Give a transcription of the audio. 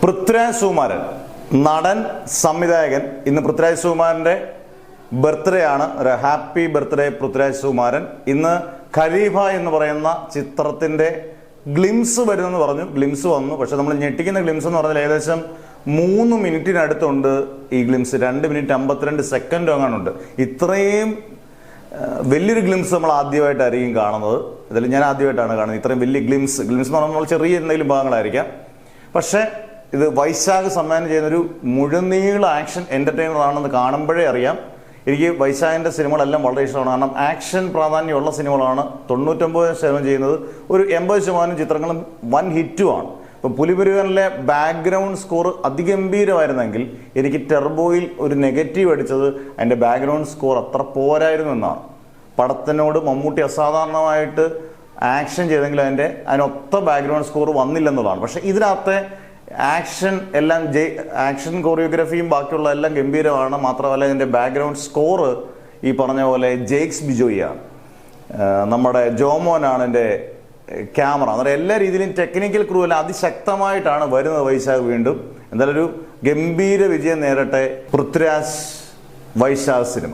പൃഥ്വിരാജ് സുകുമാരൻ നടൻ സംവിധായകൻ. ഇന്ന് പൃഥ്വിരാജ് സുകുമാരൻ്റെ ബർത്ത്ഡേ ആണ്. ഒരു ഹാപ്പി ബർത്ത്ഡേ പൃഥ്വിരാജ് സുകുമാരൻ. ഇന്ന് ഖലീഫ എന്ന് പറയുന്ന ചിത്രത്തിന്റെ ഗ്ലിംസ് വരുമെന്ന് പറഞ്ഞു. ഗ്ലിംസ് വന്നു. പക്ഷെ നമ്മൾ ഞെട്ടിക്കുന്ന ഗ്ലിംസ് എന്ന് പറഞ്ഞാൽ ഏകദേശം 3 മിനിറ്റിനടുത്തുണ്ട്. ഈ ഗ്ലിംസ് 2 മിനിറ്റ് 52 സെക്കൻഡ് അങ്ങാനുണ്ട്. ഇത്രയും വലിയൊരു ഗ്ലിംസ് നമ്മൾ ആദ്യമായിട്ടായിരിക്കും കാണുന്നത്. ഇതിൽ ഞാൻ ആദ്യമായിട്ടാണ് കാണുന്നത് ഇത്രയും വലിയ ഗ്ലിംസ്. ഗ്ലിംസ് എന്ന് പറഞ്ഞാൽ ചെറിയ എന്തെങ്കിലും ഭാഗങ്ങളായിരിക്കാം. പക്ഷെ ഇത് വൈശാഖ് സംവിധാനം ചെയ്യുന്നൊരു മുഴുനീള ആക്ഷൻ എന്റർടൈനർ ആണെന്ന് കാണുമ്പോഴേ അറിയാം. എനിക്ക് വൈശാഖിന്റെ സിനിമകളെല്ലാം വളരെ ഇഷ്ടമാണ്. കാരണം ആക്ഷൻ പ്രാധാന്യമുള്ള സിനിമകളാണ് 99% ചെയ്യുന്നത്. ഒരു 80% ചിത്രങ്ങളും വൻ ഹിറ്റുമാണ്. ഇപ്പം പുലിപുരുവനിലെ ബാക്ക്ഗ്രൗണ്ട് സ്കോർ അതിഗംഭീരമായിരുന്നെങ്കിൽ എനിക്ക് ടെർബോയിൽ ഒരു നെഗറ്റീവ് അടിച്ചത് അതിൻ്റെ ബാക്ക്ഗ്രൗണ്ട് സ്കോർ അത്ര പോരായിരുന്നു എന്നാണ്. പടത്തിനോട് മമ്മൂട്ടി അസാധാരണമായിട്ട് ആക്ഷൻ ചെയ്തെങ്കിൽ അതിനൊത്ത ബാക്ക്ഗ്രൗണ്ട് സ്കോർ വന്നില്ലെന്നുള്ളതാണ്. പക്ഷെ ഇതിനകത്തെ ആക്ഷൻ എല്ലാം ആക്ഷൻ കൊറിയോഗ്രാഫിയും ബാക്കിയുള്ള എല്ലാം ഗംഭീരമാണ്. മാത്രമല്ല ഇതിൻ്റെ ബാക്ക്ഗ്രൗണ്ട് സ്കോറ് ഈ പറഞ്ഞ പോലെ ജെയ്ക്സ് ബിജോയിയാണ്. നമ്മുടെ ജോമോനാണ് എൻ്റെ ക്യാമറ. അന്നേരം എല്ലാ രീതിയിലും ടെക്നിക്കൽ ക്രൂ എല്ലാം അതിശക്തമായിട്ടാണ് വരുന്നത്. വൈശാഖ് വീണ്ടും എന്തായാലും ഒരു ഗംഭീര വിജയം നേരട്ടെ പൃഥ്വിരാജ് വൈശാഖ് സിനിമ.